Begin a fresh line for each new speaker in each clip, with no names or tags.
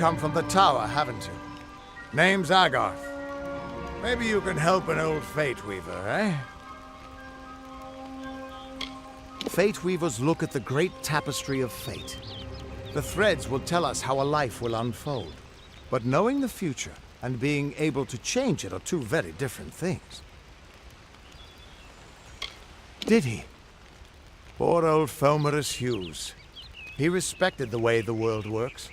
come from the tower, haven't you? Name's Agarth. Maybe you can help an old Fate Weaver, eh? Fate Weavers look at the great tapestry of fate. The threads will tell us how a life will unfold. But knowing the future and being able to change it are two very different things. Did he? Poor old Fomerus Hughes. He respected the way the world works.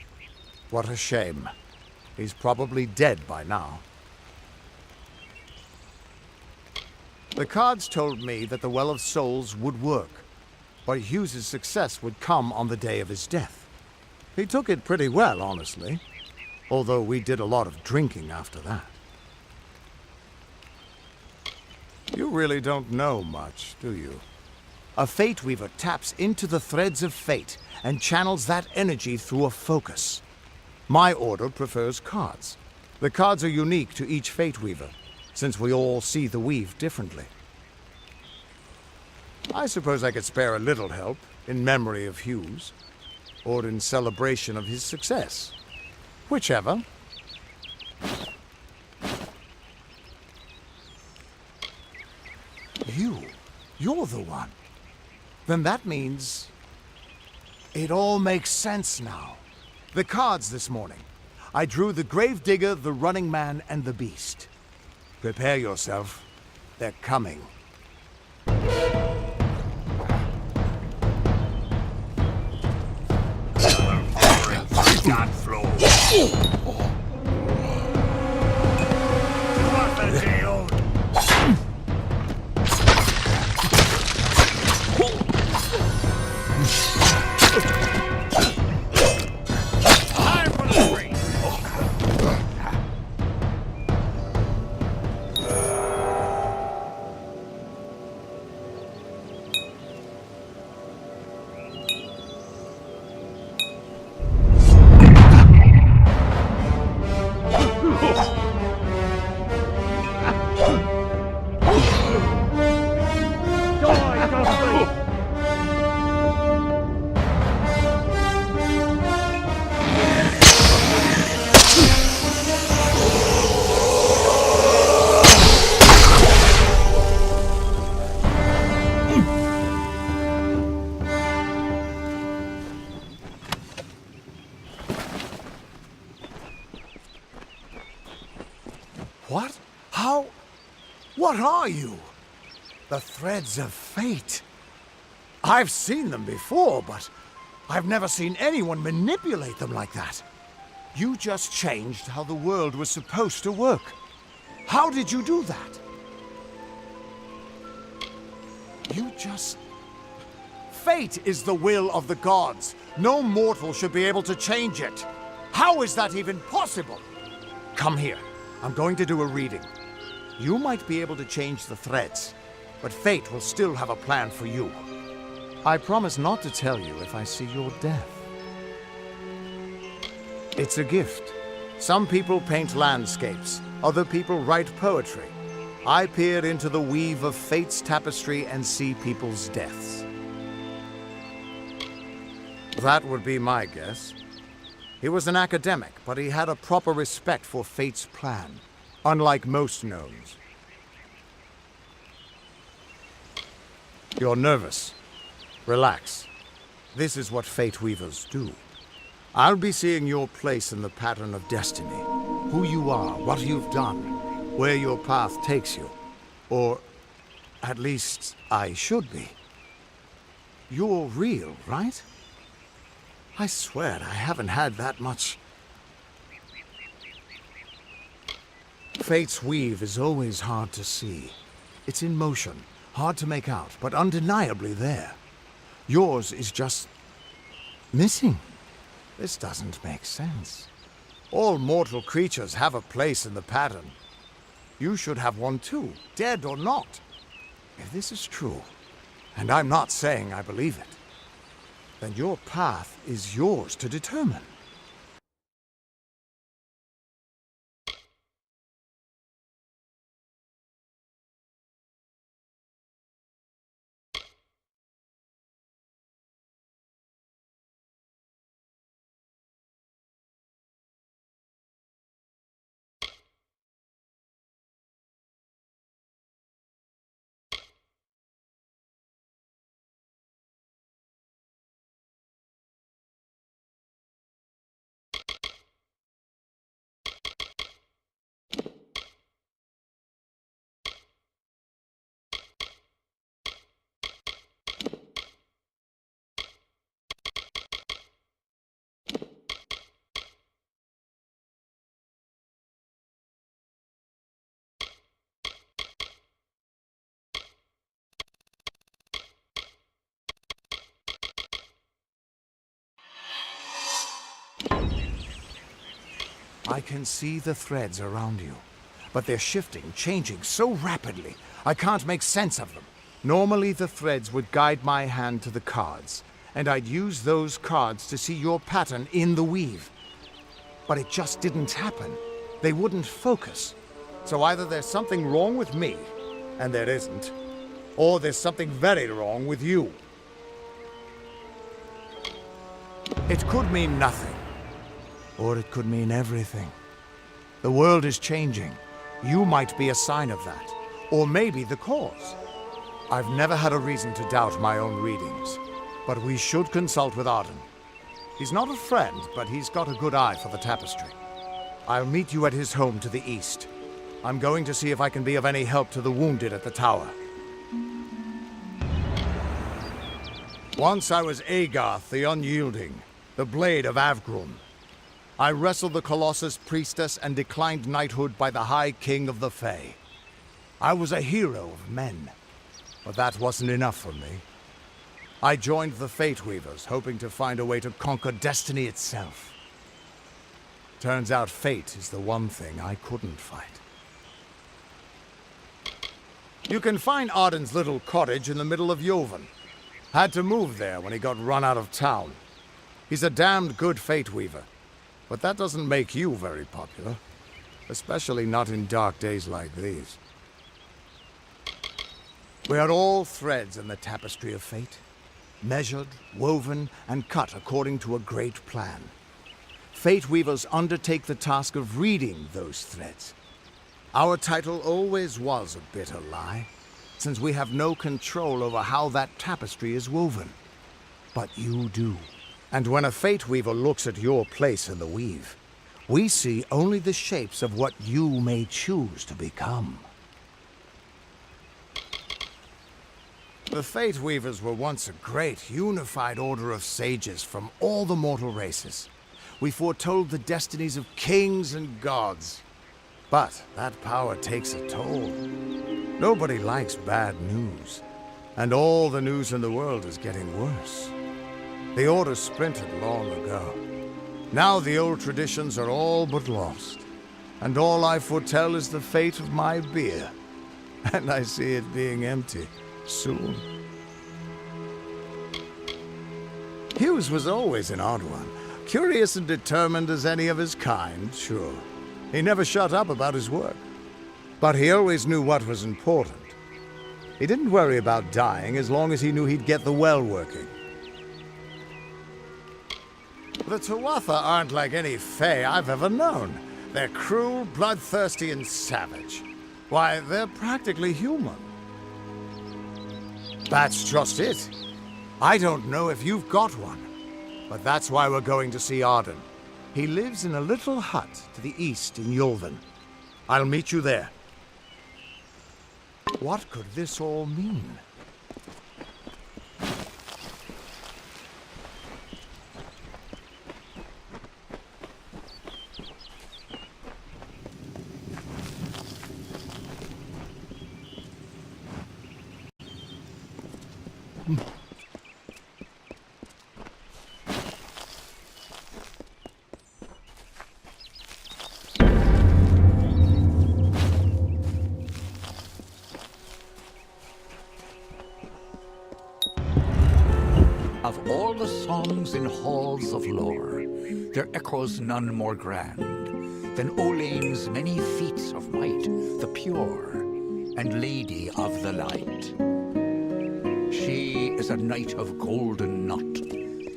What a shame. He's probably dead by now. The cards told me that the Well of Souls would work, but Hughes's success would come on the day of his death. He took it pretty well, honestly, although we did a lot of drinking after that. You really don't know much, do you? A Fate Weaver taps into the threads of fate and channels that energy through a focus. My order prefers cards. The cards are unique to each Fate Weaver, since we all see the weave differently. I suppose I could spare a little help in memory of Hughes, or in celebration of his success. Whichever. You're the one. Then that means... it all makes sense now. The cards this morning. I drew the Gravedigger, the Running Man, and the Beast. Prepare yourself. They're coming.
God flow.
What? How? What are you? The threads of fate. I've seen them before, but I've never seen anyone manipulate them like that. You just changed how the world was supposed to work. How did you do that? You just... Fate is the will of the gods. No mortal should be able to change it. How is that even possible? Come here. I'm going to do a reading. You might be able to change the threads, but fate will still have a plan for you. I promise not to tell you if I see your death. It's a gift. Some people paint landscapes, other people write poetry. I peer into the weave of fate's tapestry and see people's deaths. That would be my guess. He was an academic, but he had a proper respect for fate's plan, unlike most gnomes. You're nervous. Relax. This is what Fate Weavers do. I'll be seeing your place in the pattern of destiny. Who you are, what you've done, where your path takes you. Or, at least, I should be. You're real, right? I swear I haven't had that much. Fate's weave is always hard to see. It's in motion, hard to make out, but undeniably there. Yours is just... missing. This doesn't make sense. All mortal creatures have a place in the pattern. You should have one too, dead or not. If this is true, and I'm not saying I believe it, then your path is yours to determine. I can see the threads around you, but they're shifting, changing so rapidly, I can't make sense of them. Normally the threads would guide my hand to the cards, and I'd use those cards to see your pattern in the weave. But it just didn't happen. They wouldn't focus. So either there's something wrong with me, and there isn't, or there's something very wrong with you. It could mean nothing, or it could mean everything. The world is changing. You might be a sign of that, or maybe the cause. I've never had a reason to doubt my own readings, but we should consult with Arden. He's not a friend, but he's got a good eye for the tapestry. I'll meet you at his home to the east. I'm going to see if I can be of any help to the wounded at the tower. Once I was Agarth the Unyielding, the Blade of Avgrun. I wrestled the Colossus priestess and declined knighthood by the High King of the Fae. I was a hero of men, but that wasn't enough for me. I joined the Fate Weavers, hoping to find a way to conquer destiny itself. Turns out fate is the one thing I couldn't fight. You can find Arden's little cottage in the middle of Joven. Had to move there when he got run out of town. He's a damned good Fate Weaver, but that doesn't make you very popular. Especially not in dark days like these. We are all threads in the tapestry of fate. Measured, woven, and cut according to a great plan. Fate Weavers undertake the task of reading those threads. Our title always was a bitter lie, since we have no control over how that tapestry is woven. But you do. And when a Fate Weaver looks at your place in the weave, we see only the shapes of what you may choose to become. The Fate Weavers were once a great, unified order of sages from all the mortal races. We foretold the destinies of kings and gods. But that power takes a toll. Nobody likes bad news. And all the news in the world is getting worse. The Order splintered long ago. Now the old traditions are all but lost. And all I foretell is the fate of my beer. And I see it being empty soon. Hughes was always an odd one. Curious and determined as any of his kind, sure. He never shut up about his work. But he always knew what was important. He didn't worry about dying as long as he knew he'd get the well working. The Tuatha aren't like any Fae I've ever known. They're cruel, bloodthirsty, and savage. Why, they're practically human. That's just it. I don't know if you've got one, but that's why we're going to see Arden. He lives in a little hut to the east in Yulven. I'll meet you there. What could this all mean?
Of all the songs in halls of lore, there echoes none more grand than Olain's many feats of might, the pure and lady of the light. She is a knight of golden knot.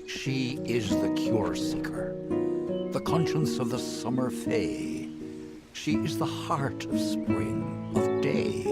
She is the cure seeker, the conscience of the summer fae. She is the heart of spring, of day.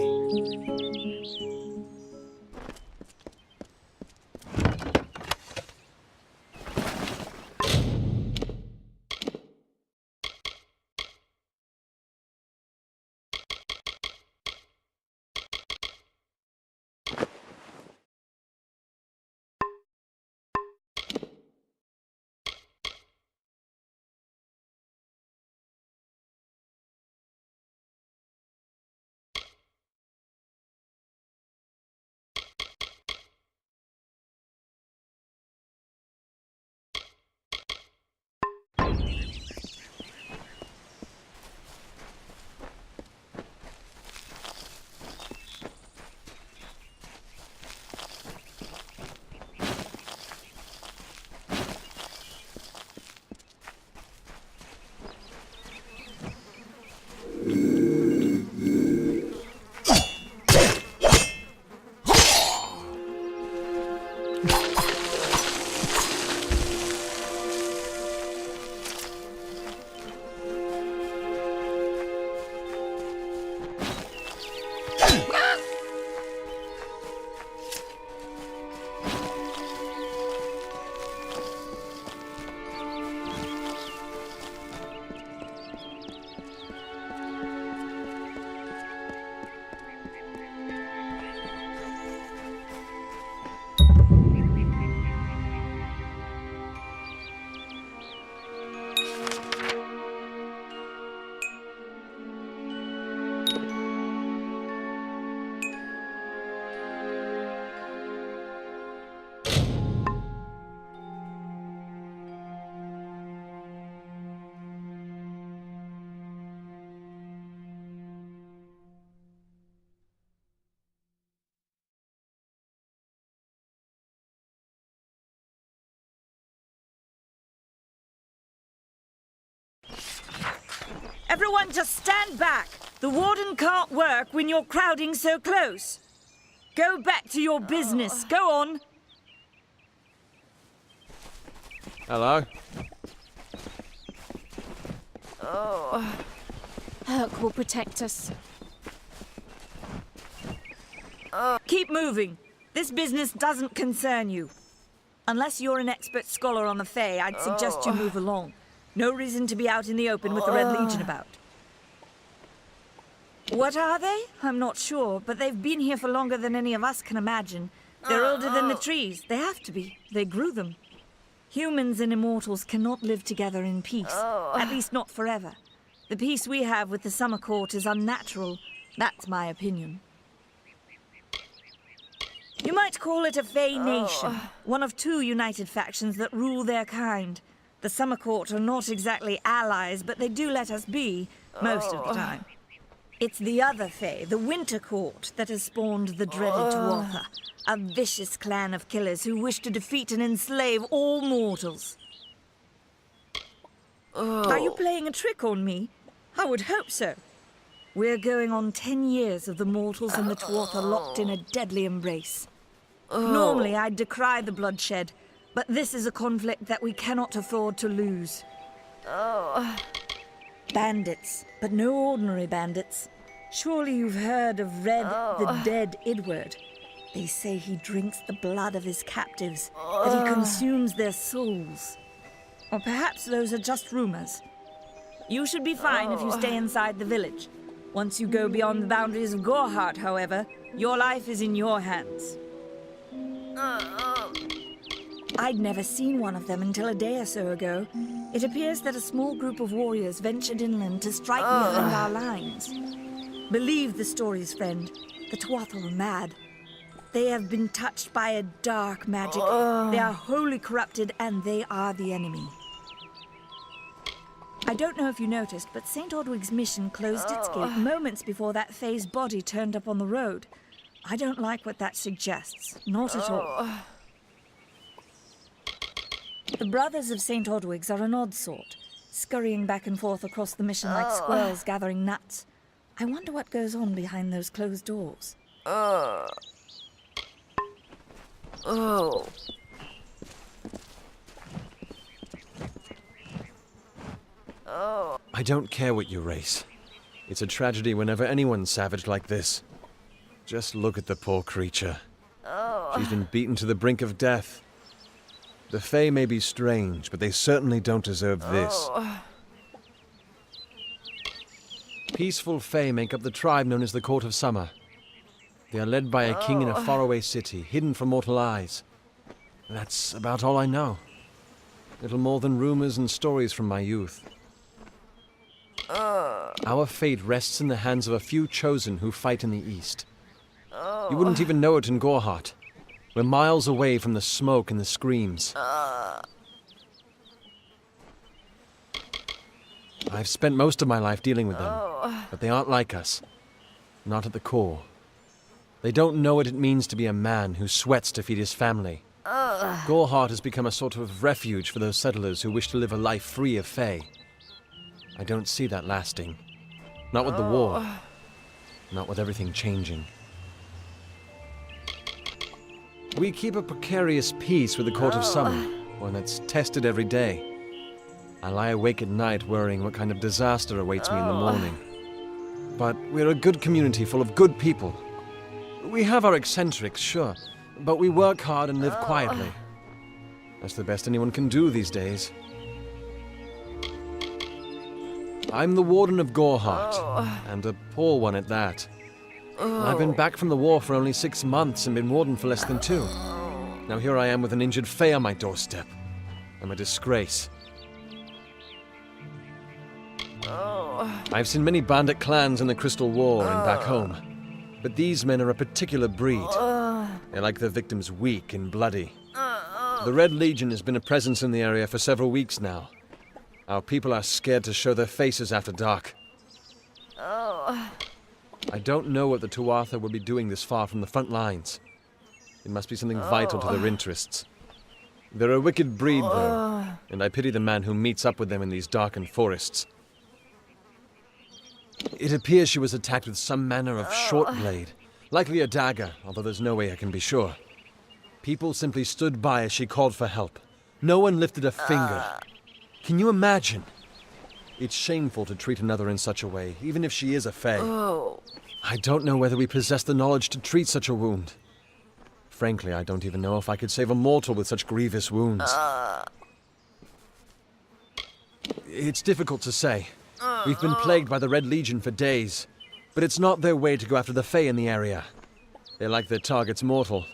Everyone just stand back. The warden can't work when you're crowding so close. Go back to your business. Go on.
Hello?
Herc will protect us.
Keep moving. This business doesn't concern you. Unless you're an expert scholar on the Fae, I'd suggest you move along. No reason to be out in the open with the Red Legion about. What are they? I'm not sure, but they've been here for longer than any of us can imagine. They're older than the trees. They have to be. They grew them. Humans and immortals cannot live together in peace. At least not forever. The peace we have with the Summer Court is unnatural. That's my opinion. You might call it a Fae nation. One of two united factions that rule their kind. The Summer Court are not exactly allies, but they do let us be, most of the time. It's the other Fae, the Winter Court, that has spawned the dreaded Tuatha, a vicious clan of killers who wish to defeat and enslave all mortals. Are you playing a trick on me? I would hope so. We're going on 10 years of the mortals and the Tuatha locked in a deadly embrace. Normally, I'd decry the bloodshed, but this is a conflict that we cannot afford to lose. Bandits, but no ordinary bandits. Surely you've heard of Red, the dead Idward. They say he drinks the blood of his captives, that he consumes their souls. Or perhaps those are just rumors. You should be fine if you stay inside the village. Once you go beyond the boundaries of Gorhart, however, your life is in your hands. I'd never seen one of them until a day or so ago. It appears that a small group of warriors ventured inland to strike behind our lines. Believe the stories, friend. The Tuatha are mad. They have been touched by a dark magic. They are wholly corrupted, and they are the enemy. I don't know if you noticed, but St. Ordwig's mission closed its gate moments before that Fae's body turned up on the road. I don't like what that suggests. Not at all. The Brothers of St. Ordwig's are an odd sort, scurrying back and forth across the mission like squirrels gathering nuts. I wonder what goes on behind those closed doors.
I don't care what you race. It's a tragedy whenever anyone's savage like this. Just look at the poor creature. She's been beaten to the brink of death. The Fae may be strange, but they certainly don't deserve this. Peaceful Fae make up the tribe known as the Court of Summer. They are led by a king in a faraway city, hidden from mortal eyes. That's about all I know. Little more than rumors and stories from my youth. Our fate rests in the hands of a few chosen who fight in the east. You wouldn't even know it in Gorhart. We're miles away from the smoke and the screams. I've spent most of my life dealing with them, but they aren't like us. Not at the core. They don't know what it means to be a man who sweats to feed his family. Gorhart has become a sort of refuge for those settlers who wish to live a life free of Fae. I don't see that lasting. Not with the war. Not with everything changing. We keep a precarious peace with the Court of Summer, one that's tested every day. I lie awake at night worrying what kind of disaster awaits me in the morning. But we're a good community full of good people. We have our eccentrics, sure, but we work hard and live quietly. That's the best anyone can do these days. I'm the Warden of Goreheart, and a poor one at that. I've been back from the war for only 6 months and been Warden for less than 2. Now here I am with an injured Fae on my doorstep. I'm a disgrace. I've seen many bandit clans in the Crystal War and back home, but these men are a particular breed. They like their victims weak and bloody. The Red Legion has been a presence in the area for several weeks now. Our people are scared to show their faces after dark. I don't know what the Tuatha would be doing this far from the front lines. It must be something vital to their interests. They're a wicked breed, though, and I pity the man who meets up with them in these darkened forests. It appears she was attacked with some manner of short blade, likely a dagger, although there's no way I can be sure. People simply stood by as she called for help. No one lifted a finger. Can you imagine? It's shameful to treat another in such a way, even if she is a Fae. I don't know whether we possess the knowledge to treat such a wound. Frankly, I don't even know if I could save a mortal with such grievous wounds. It's difficult to say. We've been plagued by the Red Legion for days, but it's not their way to go after the Fae in the area. They like their targets mortal.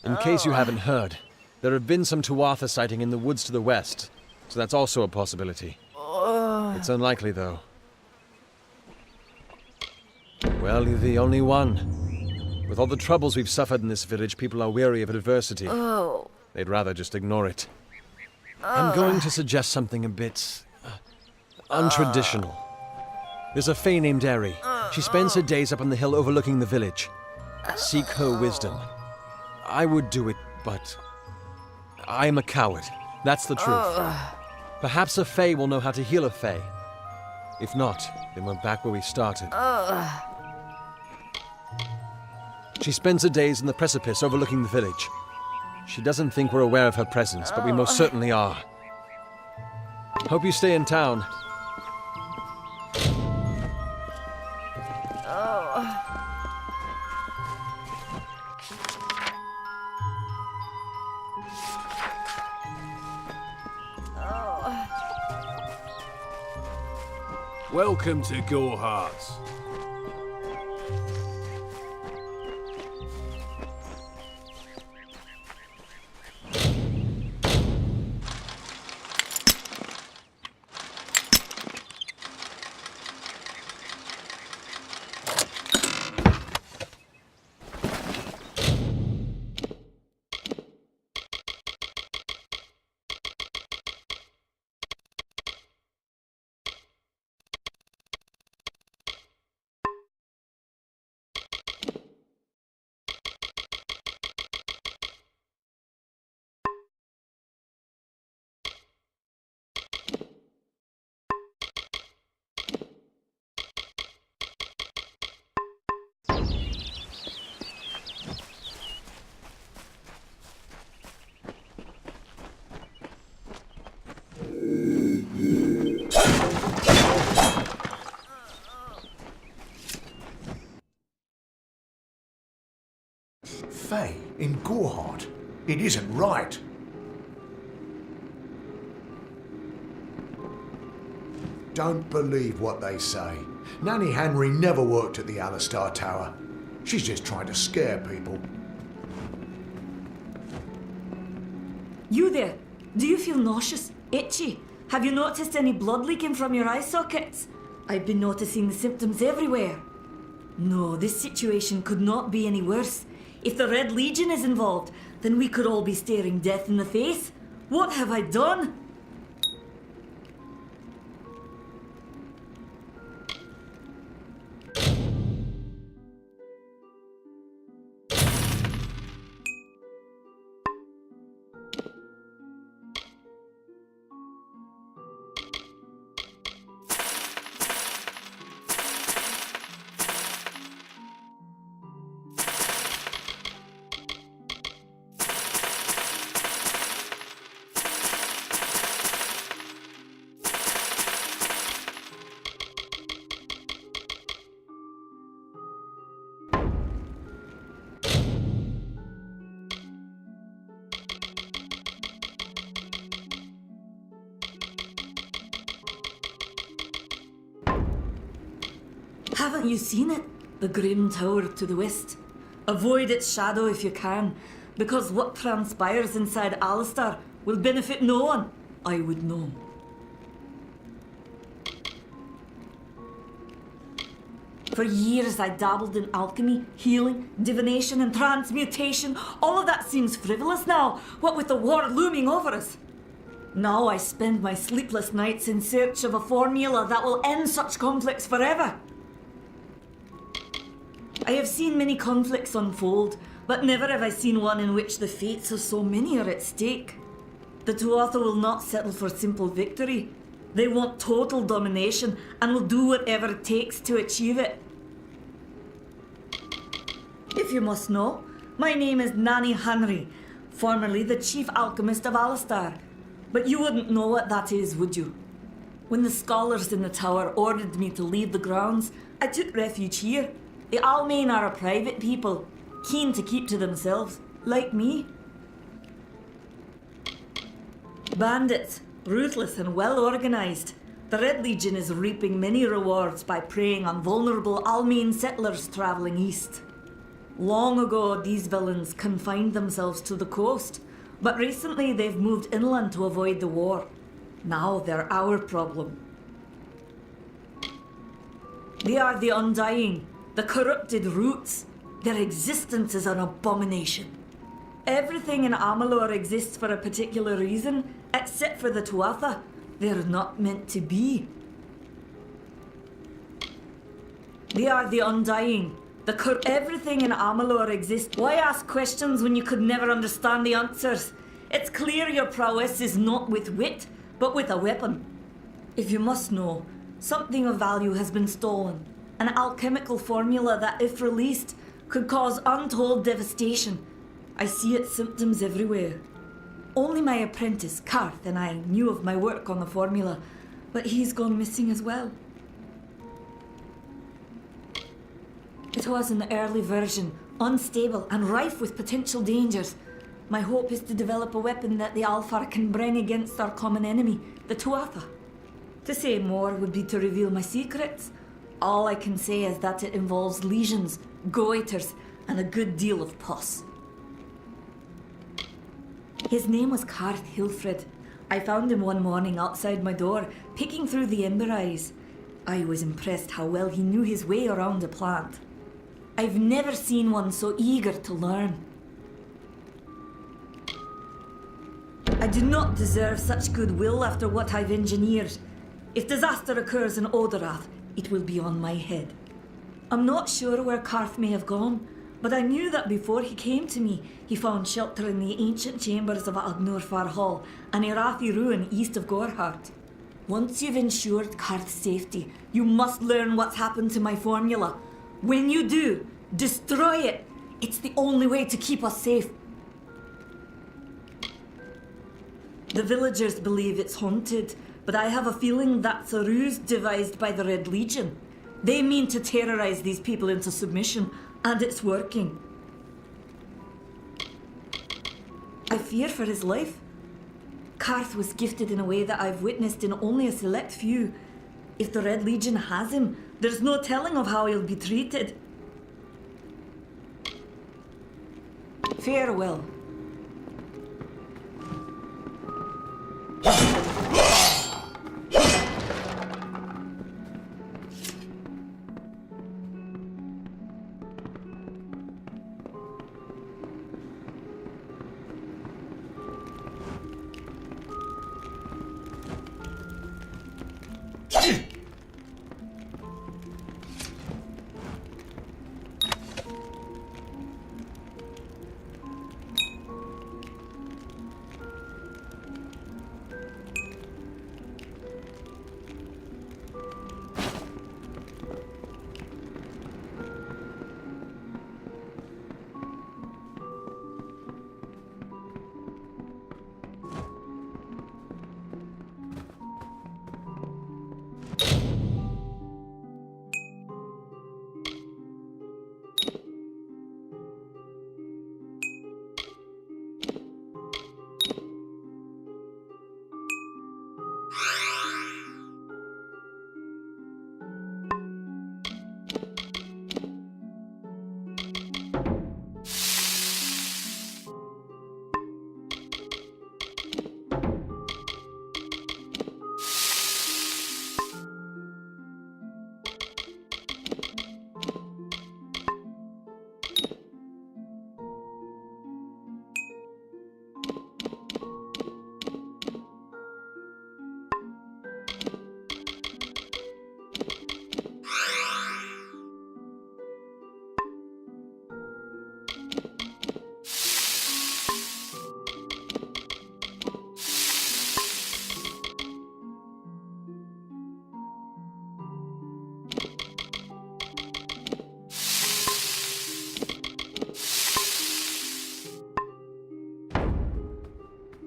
In case you haven't heard, there have been some Tuatha sighting in the woods to the west, so that's also a possibility. It's unlikely, though. Well, you're the only one. With all the troubles we've suffered in this village, people are weary of adversity. They'd rather just ignore it. I'm going to suggest something a bit untraditional. There's a Fae named Eri. She spends her days up on the hill overlooking the village. Seek her wisdom. I would do it, but I am a coward. That's the truth. Perhaps a Fae will know how to heal a Fae. If not, then we're back where we started. She spends her days in the precipice overlooking the village. She doesn't think we're aware of her presence, but we most certainly are. Hope you stay in town.
Welcome to Goreheart.
Fae in Goreheart. It isn't right. Don't believe what they say. Nanny Henry never worked at the Alistar Tower. She's just trying to scare people.
You there? Do you feel nauseous? Itchy? Have you noticed any blood leaking from your eye sockets? I've been noticing the symptoms everywhere. No, this situation could not be any worse. If the Red Legion is involved, then we could all be staring death in the face. What have I done? Haven't you seen it? The grim tower to the west. Avoid its shadow if you can, because what transpires inside Alistar will benefit no one, I would know. For years I dabbled in alchemy, healing, divination and transmutation. All of that seems frivolous now, what with the war looming over us. Now I spend my sleepless nights in search of a formula that will end such conflicts forever. I have seen many conflicts unfold, but never have I seen one in which the fates of so many are at stake. The Tuatha will not settle for simple victory. They want total domination and will do whatever it takes to achieve it. If you must know, my name is Nani Henry, formerly the chief alchemist of Alistar. But you wouldn't know what that is, would you? When the scholars in the tower ordered me to leave the grounds, I took refuge here. The Almain are a private people, keen to keep to themselves, like me. Bandits, ruthless and well organised. The Red Legion is reaping many rewards by preying on vulnerable Almain settlers travelling east. Long ago, these villains confined themselves to the coast, but recently they've moved inland to avoid the war. Now they're our problem. They are the Undying, the corrupted roots. Their existence is an abomination. Everything in Amalur exists for a particular reason, except for the Tuatha. They're not meant to be. They are the Undying. Everything in Amalur exists. Why ask questions when you could never understand the answers? It's clear your prowess is not with wit, but with a weapon. If you must know, something of value has been stolen. An alchemical formula that, if released, could cause untold devastation. I see its symptoms everywhere. Only my apprentice, Karth, and I knew of my work on the formula, but he's gone missing as well. It was an early version, unstable and rife with potential dangers. My hope is to develop a weapon that the Alfar can bring against our common enemy, the Tuatha. To say more would be to reveal my secrets. All I can say is that it involves legions, goiters, and a good deal of pus. His name was Karth Hilfred. I found him one morning outside my door, picking through the emberize. I was impressed how well he knew his way around a plant. I've never seen one so eager to learn. I do not deserve such goodwill after what I've engineered. If disaster occurs in Odorath, it will be on my head. I'm not sure where Karth may have gone, but I knew that before he came to me, he found shelter in the ancient chambers of Agnurfar Hall, an Irathi ruin east of Gorhart. Once you've ensured Karth's safety, you must learn what's happened to my formula. When you do, destroy it. It's the only way to keep us safe. The villagers believe it's haunted, but I have a feeling that's a ruse devised by the Red Legion. They mean to terrorize these people into submission, and it's working. I fear for his life. Karth was gifted in a way that I've witnessed in only a select few. If the Red Legion has him, there's no telling of how he'll be treated. Farewell.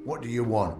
What do you want?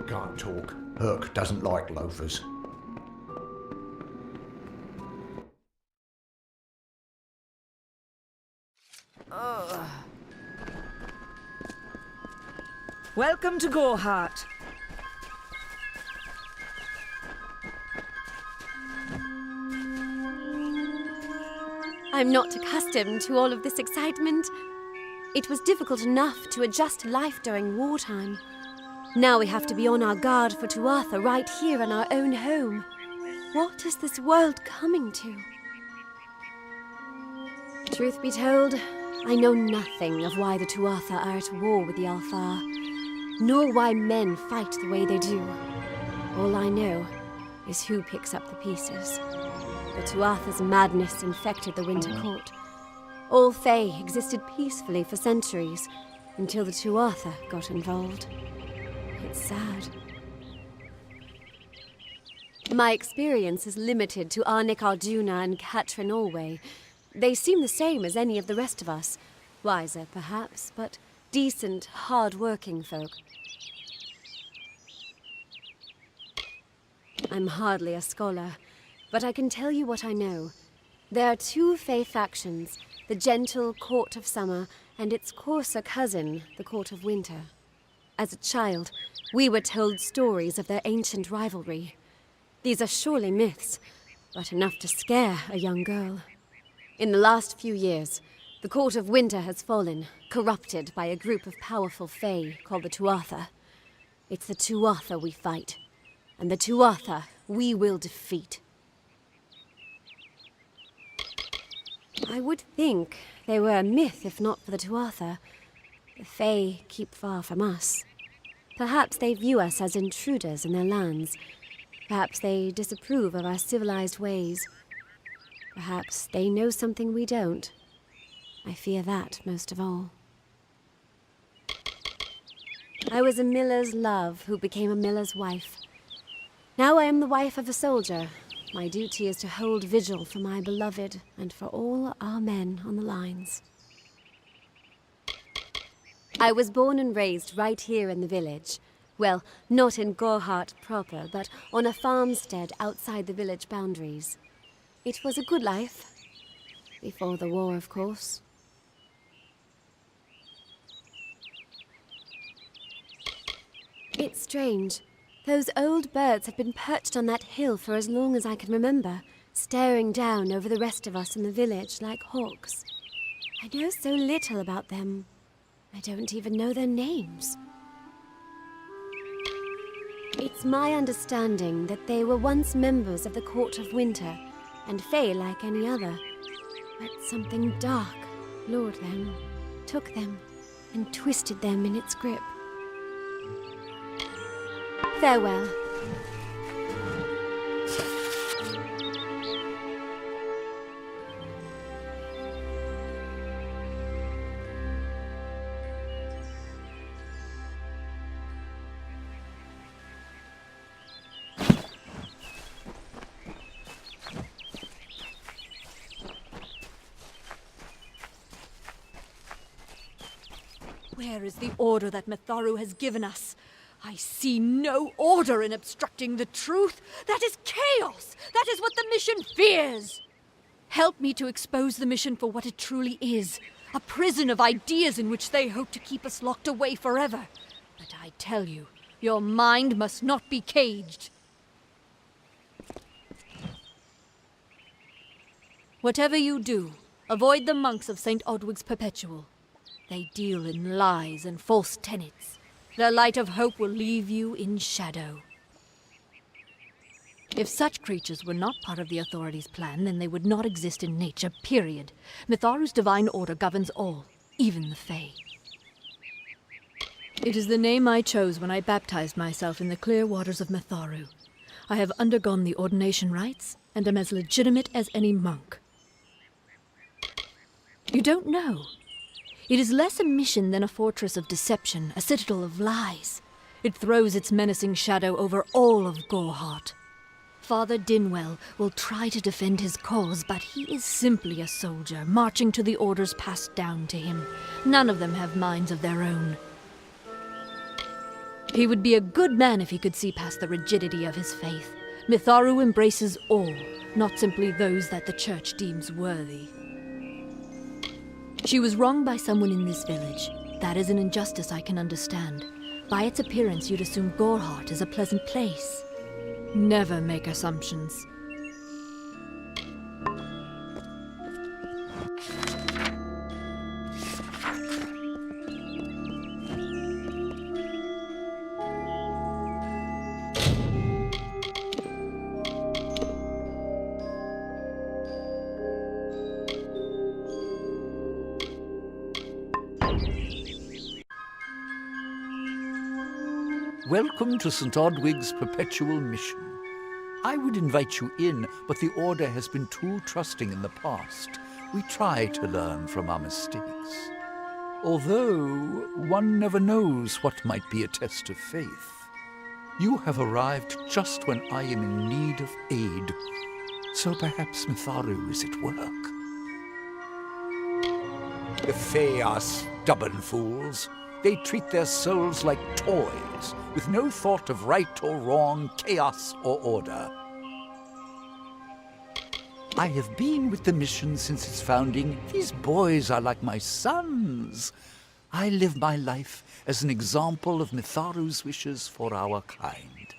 Can't talk. Herc doesn't like loafers.
Welcome to Goreheart.
I'm not accustomed to all of this excitement. It was difficult enough to adjust to life during wartime. Now we have to be on our guard for Tuatha right here in our own home. What is this world coming to? Truth be told, I know nothing of why the Tuatha are at war with the Alfar, nor why men fight the way they do. All I know is who picks up the pieces. The Tuatha's madness infected the Winter Court. All Fae existed peacefully for centuries, until the Tuatha got involved. It's sad. My experience is limited to Arnik Arjuna and Katrin Allway. They seem the same as any of the rest of us. Wiser, perhaps, but decent, hard-working folk. I'm hardly a scholar, but I can tell you what I know. There are two Fae factions, the gentle Court of Summer and its coarser cousin, the Court of Winter. As a child, we were told stories of their ancient rivalry. These are surely myths, but enough to scare a young girl. In the last few years, the Court of Winter has fallen, corrupted by a group of powerful Fae called the Tuatha. It's the Tuatha we fight, and the Tuatha we will defeat. I would think they were a myth if not for the Tuatha. The Fae keep far from us. Perhaps they view us as intruders in their lands. Perhaps they disapprove of our civilized ways. Perhaps they know something we don't. I fear that most of all. I was a miller's love who became a miller's wife. Now I am the wife of a soldier. My duty is to hold vigil for my beloved and for all our men on the lines. I was born and raised right here in the village. Well, not in Goreheart proper, but on a farmstead outside the village boundaries. It was a good life. Before the war, of course. It's strange. Those old birds have been perched on that hill for as long as I can remember, staring down over the rest of us in the village like hawks. I know so little about them. I don't even know their names. It's my understanding that they were once members of the Court of Winter, and Fae like any other. But something dark lured them, took them, and twisted them in its grip. Farewell.
Where is the order that Mitharu has given us? I see no order in obstructing the truth. That is chaos. That is what the mission fears. Help me to expose the mission for what it truly is. A prison of ideas in which they hope to keep us locked away forever. But I tell you, your mind must not be caged. Whatever you do, avoid the monks of St. Odwig's Perpetual. They deal in lies and false tenets. Their light of hope will leave you in shadow. If such creatures were not part of the authorities' plan, then they would not exist in nature, period. Mitharu's divine order governs all, even the Fae. It is the name I chose when I baptized myself in the clear waters of Mitharu. I have undergone the ordination rites, and am as legitimate as any monk. You don't know. It is less a mission than a fortress of deception, a citadel of lies. It throws its menacing shadow over all of Gorehart. Father Dinwell will try to defend his cause, but he is simply a soldier, marching to the orders passed down to him. None of them have minds of their own. He would be a good man if he could see past the rigidity of his faith. Mitharu embraces all, not simply those that the church deems worthy. She was wronged by someone in this village. That is an injustice I can understand. By its appearance, you'd assume Gorehart is a pleasant place. Never make assumptions.
Welcome to St. Odwig's Perpetual Mission. I would invite you in, but the Order has been too trusting in the past. We try to learn from our mistakes. Although, one never knows what might be a test of faith. You have arrived just when I am in need of aid, so perhaps Mitharu is at work. The Fae are stubborn fools. They treat their souls like toys, with no thought of right or wrong, chaos or order. I have been with the mission since its founding. These boys are like my sons. I live my life as an example of Mitharu's wishes for our kind.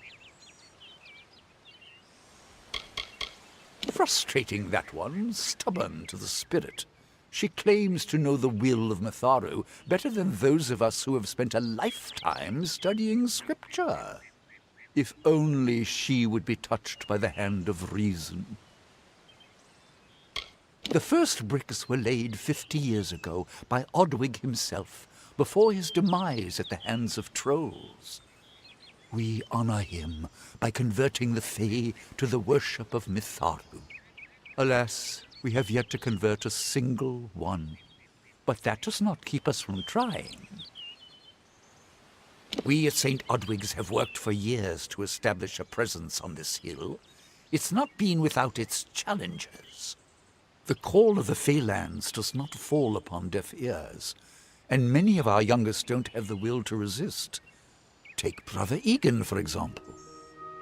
Frustrating, that one, stubborn to the spirit. She claims to know the will of Mitharu better than those of us who have spent a lifetime studying scripture. If only she would be touched by the hand of reason. The first bricks were laid 50 years ago by Odwig himself, before his demise at the hands of trolls. We honor him by converting the Fae to the worship of Mitharu. Alas, we have yet to convert a single one. But that does not keep us from trying. We at St. Odwig's have worked for years to establish a presence on this hill. It's not been without its challenges. The call of the Feylands does not fall upon deaf ears, and many of our youngest don't have the will to resist. Take Brother Egan, for example.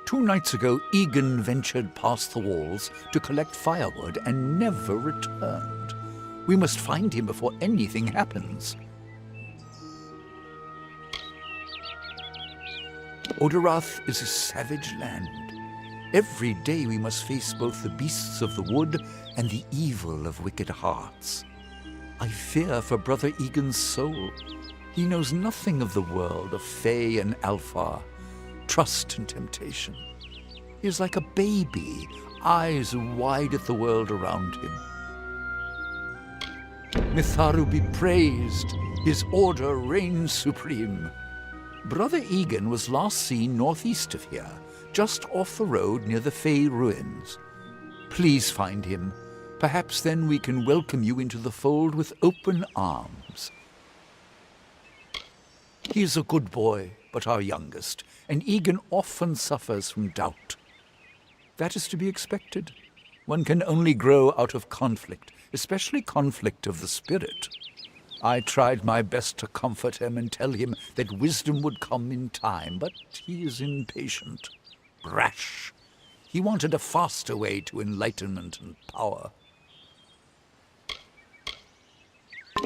2 nights ago, Egan ventured past the walls to collect firewood and never returned. We must find him before anything happens. Oderath is a savage land. Every day we must face both the beasts of the wood and the evil of wicked hearts. I fear for Brother Egan's soul. He knows nothing of the world of Fae and Alpha, trust and temptation. He is like a baby, eyes wide at the world around him. Mitharu be praised, his order reigns supreme. Brother Egan was last seen northeast of here, just off the road near the Fae ruins. Please find him. Perhaps then we can welcome you into the fold with open arms. He is a good boy, but our youngest, and Egan often suffers from doubt. That is to be expected. One can only grow out of conflict, especially conflict of the spirit. I tried my best to comfort him and tell him that wisdom would come in time, but he is impatient, rash. He wanted a faster way to enlightenment and power.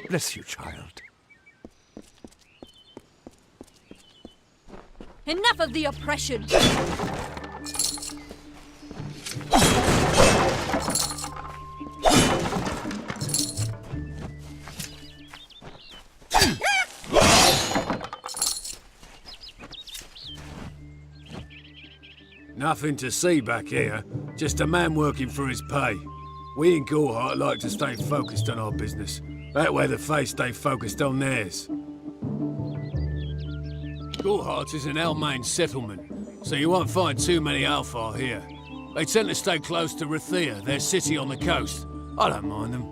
Bless you, child.
Enough of the oppression!
Nothing to see back here. Just a man working for his pay. We in Gorhart like to stay focused on our business. That way the Fae stay focused on theirs. Gorhart is an Almain settlement, so you won't find too many Alfar here. They tend to stay close to Rathia, their city on the coast. I don't mind them.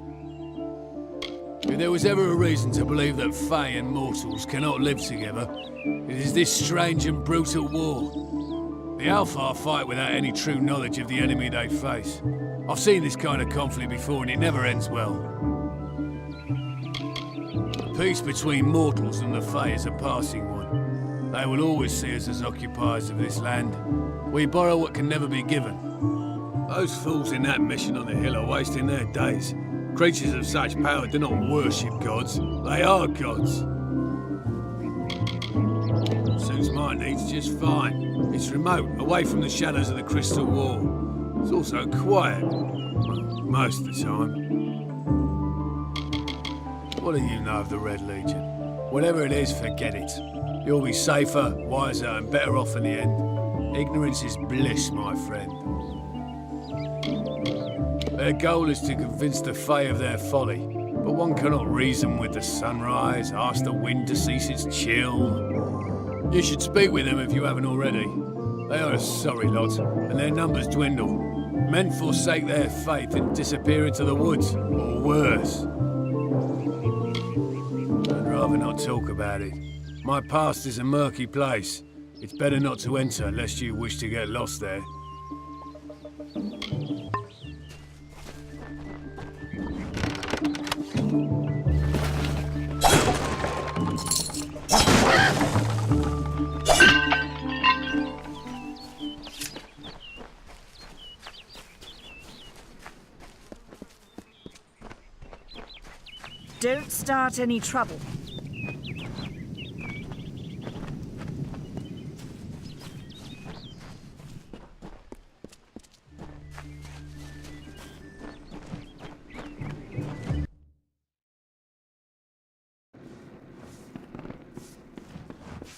If there was ever a reason to believe that Fae and mortals cannot live together, it is this strange and brutal war. The Alfar fight without any true knowledge of the enemy they face. I've seen this kind of conflict before and it never ends well. The peace between mortals and the Fae is a passing one. They will always see us as occupiers of this land. We borrow what can never be given. Those fools in that mission on the hill are wasting their days. Creatures of such power do not worship gods. They are gods. Suits my needs just fine. It's remote, away from the shadows of the Crystal Wall. It's also quiet. Most of the time. What do you know of the Red Legion? Whatever it is, forget it. You'll be safer, wiser, and better off in the end. Ignorance is bliss, my friend. Their goal is to convince the Fae of their folly, but one cannot reason with the sunrise, ask the wind to cease its chill. You should speak with them if you haven't already. They are a sorry lot, and their numbers dwindle. Men forsake their faith and disappear into the woods, or worse. I'd rather not talk about it. My past is a murky place. It's better not to enter, lest you wish to get lost there.
Don't start any trouble.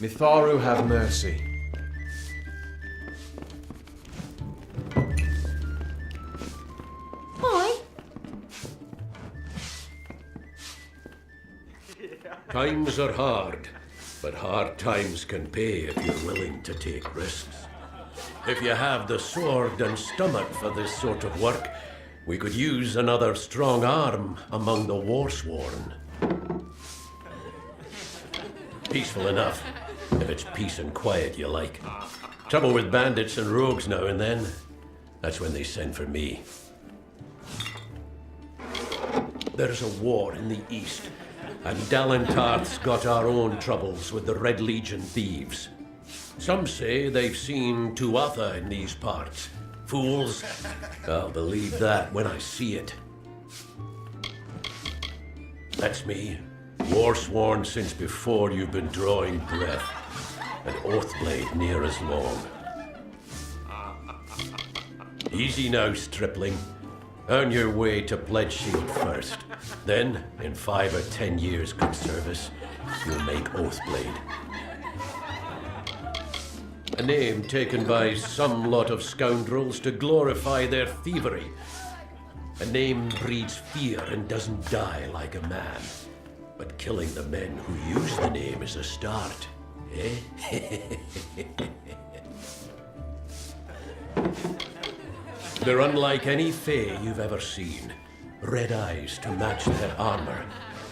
Mitharu have mercy.
Times are hard, but hard times can pay if you're willing to take risks. If you have the sword and stomach for this sort of work, we could use another strong arm among the warsworn. Peaceful enough, if it's peace and quiet you like. Trouble with bandits and rogues now and then, that's when they send for me. There's a war in the east, and Dalentarth's got our own troubles with the Red Legion thieves. Some say they've seen Tuatha in these parts. Fools. I'll believe that when I see it. That's me. Warsworn since before you've been drawing breath. An Oathblade near as long. Easy now, stripling. Earn your way to Pledge Shield first. Then, in 5 or 10 years' good service, you'll make Oathblade. A name taken by some lot of scoundrels to glorify their thievery. A name breeds fear and doesn't die like a man. But killing the men who use the name is a start, eh? They're unlike any Fae you've ever seen. Red eyes to match their armor,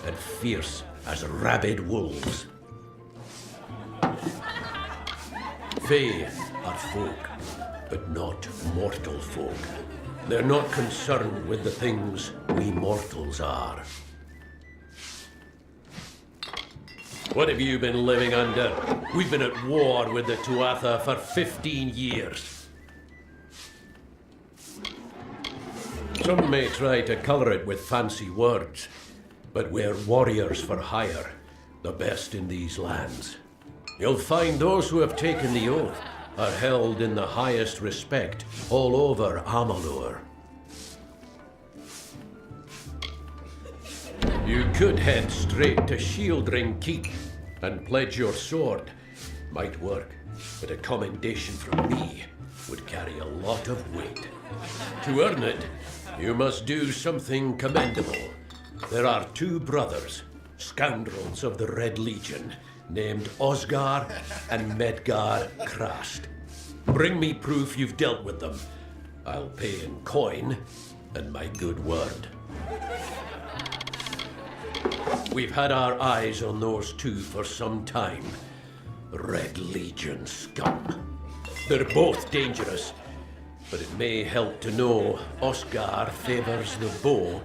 and fierce as rabid wolves. Fae are folk, but not mortal folk. They're not concerned with the things we mortals are. What have you been living under? We've been at war with the Tuatha for 15 years. Some may try to colour it with fancy words, but we're warriors for hire, the best in these lands. You'll find those who have taken the oath are held in the highest respect all over Amalur. You could head straight to Shieldring Keep and pledge your sword. Might work, but a commendation from me would carry a lot of weight. To earn it, you must do something commendable. There are two brothers, scoundrels of the Red Legion, named Osgar and Medgar Krast. Bring me proof you've dealt with them. I'll pay in coin and my good word. We've had our eyes on those two for some time. Red Legion scum. They're both dangerous, but it may help to know Osgar favors the bow,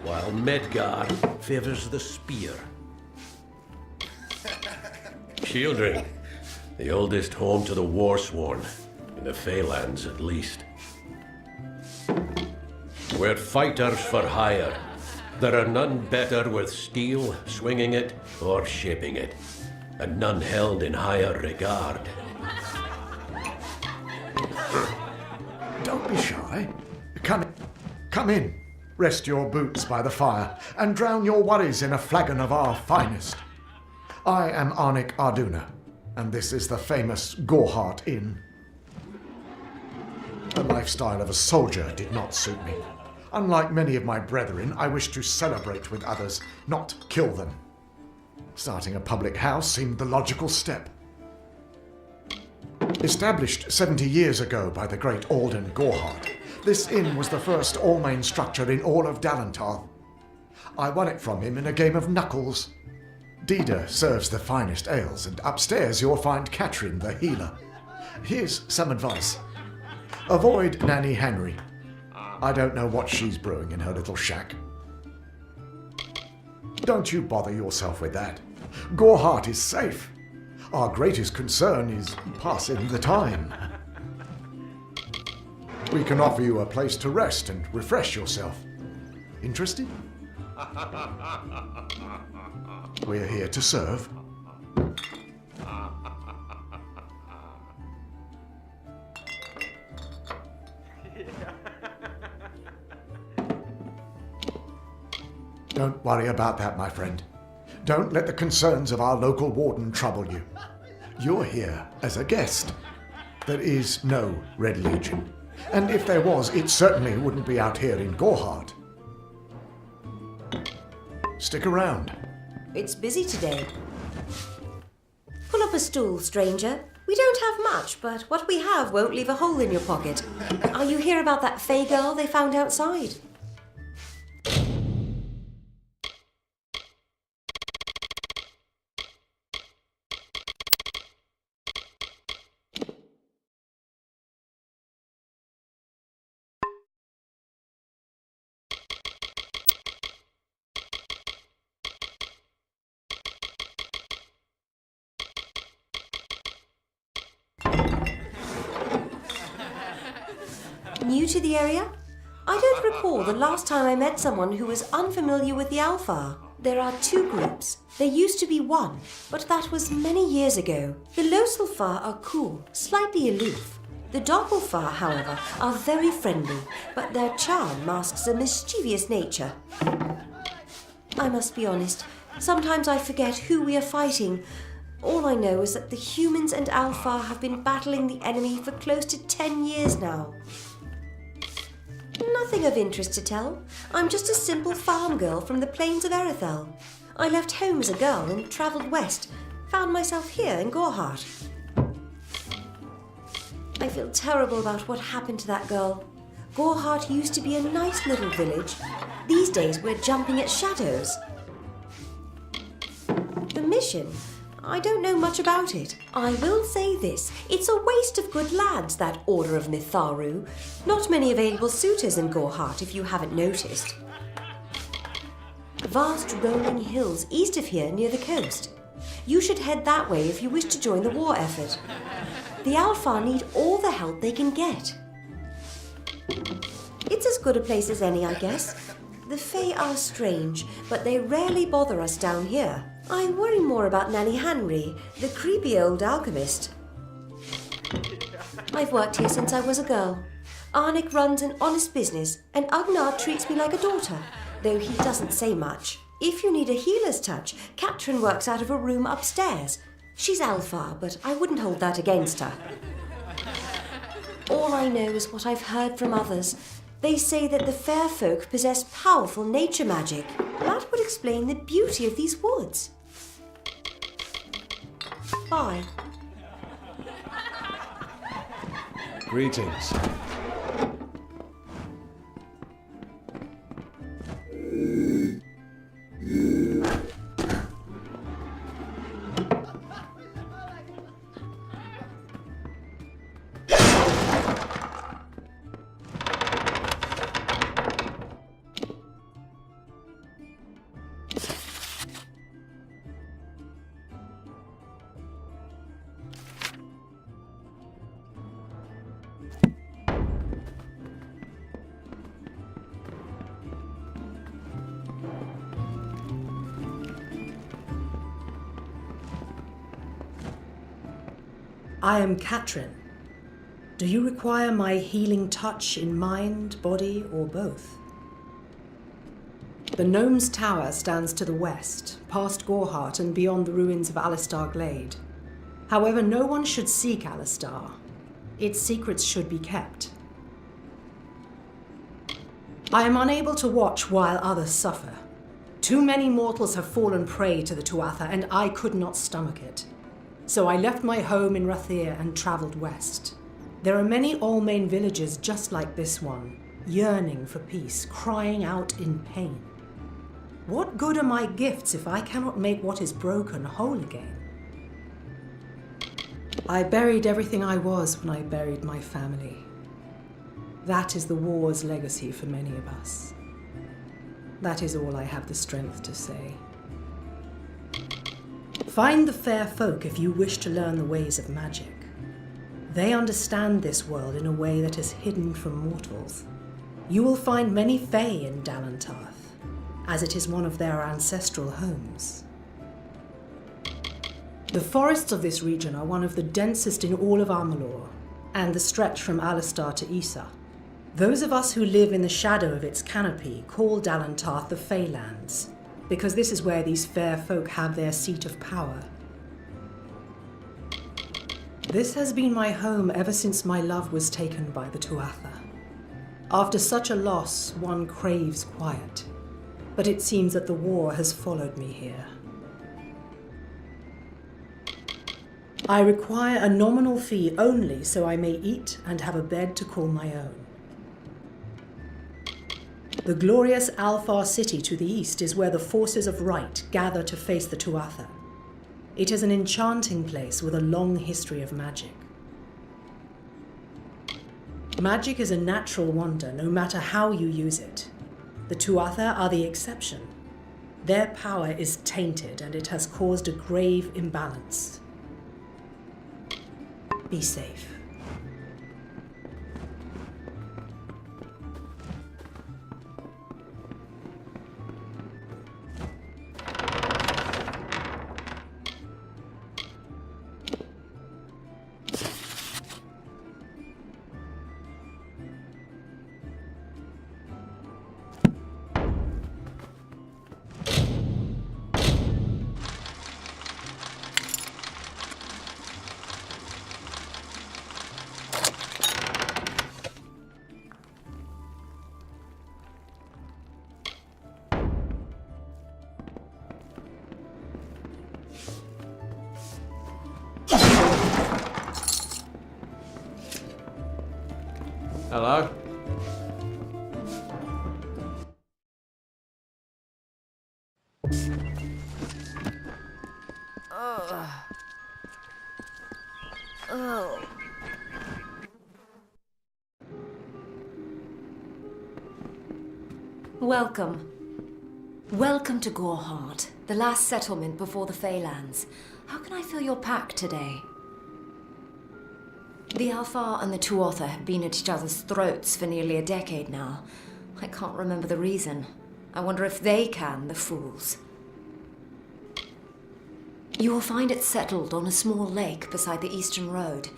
while Medgar favors the spear. Shieldring, the oldest home to the Warsworn, in the Feylands at least. We're fighters for hire. There are none better with steel, swinging it, or shaping it, and none held in higher regard.
Don't be shy. Come in. Rest your boots by the fire, and drown your worries in a flagon of our finest. I am Arnik Arduna, and this is the famous Gorehart Inn. The lifestyle of a soldier did not suit me. Unlike many of my brethren, I wish to celebrate with others, not kill them. Starting a public house seemed the logical step. Established 70 years ago by the great Alden Gorehart, this inn was the first all-main structure in all of Dalantar. I won it from him in a game of knuckles. Dida serves the finest ales, and upstairs you'll find Katrin the healer. Here's some advice. Avoid Nanny Henry. I don't know what she's brewing in her little shack. Don't you bother yourself with that. Gorehart is safe. Our greatest concern is passing the time. We can offer you a place to rest and refresh yourself. Interested? We're here to serve. Don't worry about that, my friend. Don't let the concerns of our local warden trouble you. You're here as a guest. There is no Red Legion. And if there was, it certainly wouldn't be out here in Gorehart. Stick around.
It's busy today. Pull up a stool, stranger. We don't have much, but what we have won't leave a hole in your pocket. Are you here about that Fey girl they found outside? New to the area? I don't recall the last time I met someone who was unfamiliar with the Alpha. There are two groups. There used to be one, but that was many years ago. The Loselfar are cool, slightly aloof. The Doppelfar, however, are very friendly, but their charm masks a mischievous nature. I must be honest, sometimes I forget who we are fighting. All I know is that the humans and Alpha have been battling the enemy for close to 10 years now. Nothing of interest to tell. I'm just a simple farm girl from the plains of Erethel. I left home as a girl and travelled west. Found myself here in Gorehart. I feel terrible about what happened to that girl. Gorehart used to be a nice little village. These days we're jumping at shadows. The mission? I don't know much about it. I will say this, it's a waste of good lads, that Order of Mitharu. Not many available suitors in Gorehart, if you haven't noticed. Vast rolling hills east of here near the coast. You should head that way if you wish to join the war effort. The Alfar need all the help they can get. It's as good a place as any, I guess. The Fae are strange, but they rarely bother us down here. I worry more about Nanny Henry, the creepy old alchemist. I've worked here since I was a girl. Arnik runs an honest business, and Agnar treats me like a daughter, though he doesn't say much. If you need a healer's touch, Katrin works out of a room upstairs. She's Alfar, but I wouldn't hold that against her. All I know is what I've heard from others. They say that the fair folk possess powerful nature magic. That would explain the beauty of these woods. Bye.
Greetings.
I am Katrin. Do you require my healing touch in mind, body, or both? The Gnome's Tower stands to the west, past Gorhart and beyond the ruins of Alistar Glade. However, no one should seek Alistar. Its secrets should be kept. I am unable to watch while others suffer. Too many mortals have fallen prey to the Tuatha, and I could not stomach it. So I left my home in Rathir and travelled west. There are many Allmain villages just like this one, yearning for peace, crying out in pain. What good are my gifts if I cannot make what is broken whole again? I buried everything I was when I buried my family. That is the war's legacy for many of us. That is all I have the strength to say. Find the fair folk if you wish to learn the ways of magic. They understand this world in a way that is hidden from mortals. You will find many Fae in Dalantarth, as it is one of their ancestral homes. The forests of this region are one of the densest in all of Amalur, and the stretch from Alistar to Isa. Those of us who live in the shadow of its canopy call Dalantarth the Faelands, because this is where these fair folk have their seat of power. This has been my home ever since my love was taken by the Tuatha. After such a loss, one craves quiet, but it seems that the war has followed me here. I require a nominal fee only so I may eat and have a bed to call my own. The glorious Alfar city to the east is where the forces of right gather to face the Tuatha. It is an enchanting place with a long history of magic. Magic is a natural wonder, no matter how you use it. The Tuatha are the exception. Their power is tainted, and it has caused a grave imbalance. Be safe.
Hello?
Welcome. Welcome to Gorhart.
The last settlement before the Feylands. How can I fill your pack today? The Alfar and the Tuatha have been at each other's throats for nearly a decade now. I can't remember the reason. I wonder if they can, the fools. You will find it settled on a small lake beside the Eastern Road.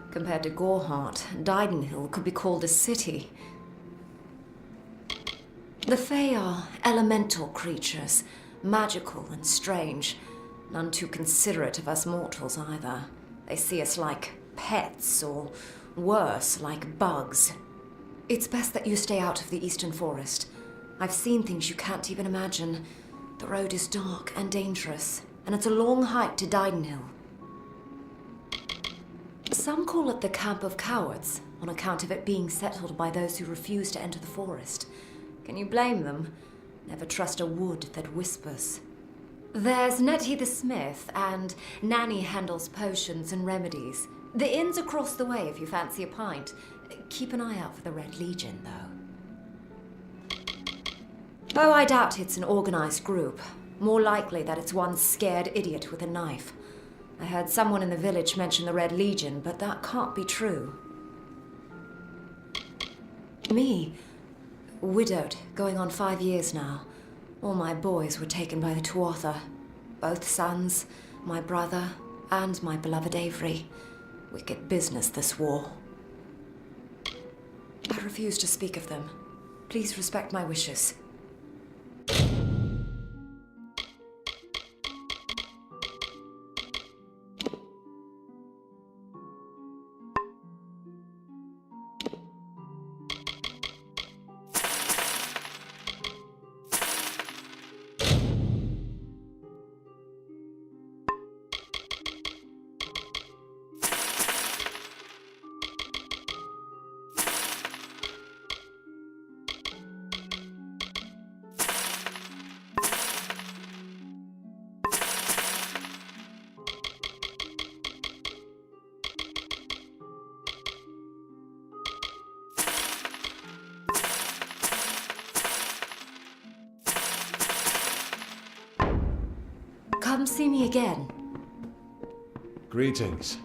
Compared to Gorehart, Didenhill could be called a city. The Fae are elemental creatures, magical and strange. None too considerate of us mortals either. They see us like pets, or worse, like bugs. It's best that you stay out of the Eastern Forest. I've seen things you can't even imagine. The road is dark and dangerous, and it's a long hike to Didenhill. Some call it the Camp of Cowards, on account of it being settled by those who refuse to enter the forest. Can you blame them? Never trust a wood that whispers. There's Nettie the smith, and Nanny handles potions and remedies. The inn's across the way if you fancy a pint. Keep an eye out for the Red Legion, though. Oh, I doubt it's an organized group. More likely that it's one scared idiot with a knife. I heard someone in the village mention the Red Legion, but that can't be true. Me? Widowed, going on 5 years now. All my boys were taken by the Tuatha. Both sons, my brother, and my beloved Avery. Wicked business, this war. I refuse to speak of them. Please respect my wishes. Come see me again.
Greetings.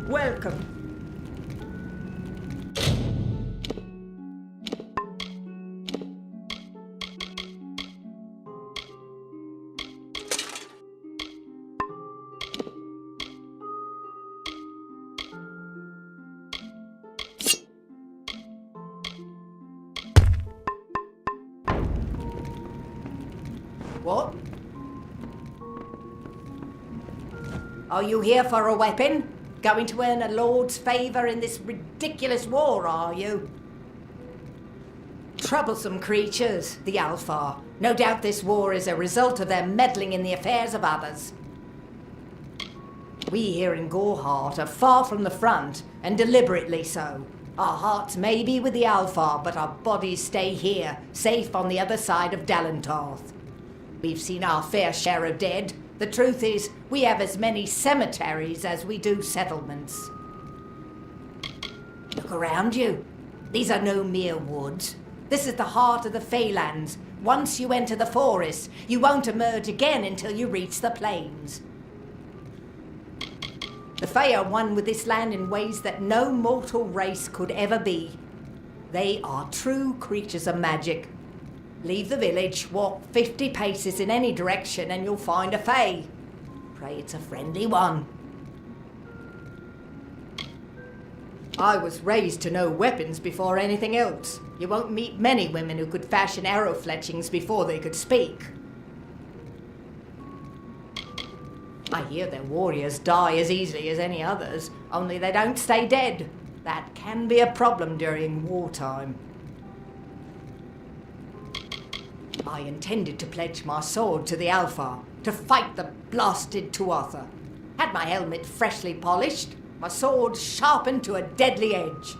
Welcome.
What? Are you here for a weapon? Going to earn a lord's favour in this ridiculous war, are you? Troublesome creatures, the Alfar. No doubt this war is a result of their meddling in the affairs of others. We here in Gorehart are far from the front, and deliberately so. Our hearts may be with the Alfar, but our bodies stay here, safe on the other side of Dalentarth. We've seen our fair share of dead. The truth is, we have as many cemeteries as we do settlements. Look around you. These are no mere woods. This is the heart of the Feylands. Once you enter the forest, you won't emerge again until you reach the plains. The Fey are one with this land in ways that no mortal race could ever be. They are true creatures of magic. Leave the village, walk 50 paces in any direction, and you'll find a Fey. Pray it's a friendly one. I was raised to know weapons before anything else. You won't meet many women who could fashion arrow fletchings before they could speak. I hear their warriors die as easily as any others, only they don't stay dead. That can be a problem during wartime. I intended to pledge my sword to the Alpha, to fight the blasted Tuatha. Had my helmet freshly polished, my sword sharpened to a deadly edge.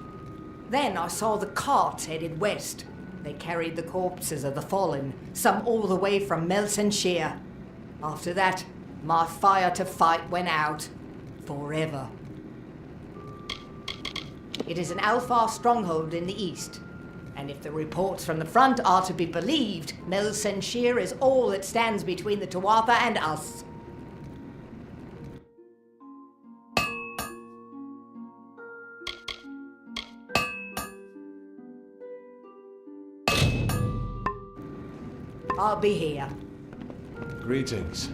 Then I saw the carts headed west. They carried the corpses of the fallen, some all the way from Melsenshire. After that, my fire to fight went out. Forever. It is an Alfar stronghold in the east. And if the reports from the front are to be believed, Melsenshire is all that stands between the Tuatha and us. I'll be here.
Greetings.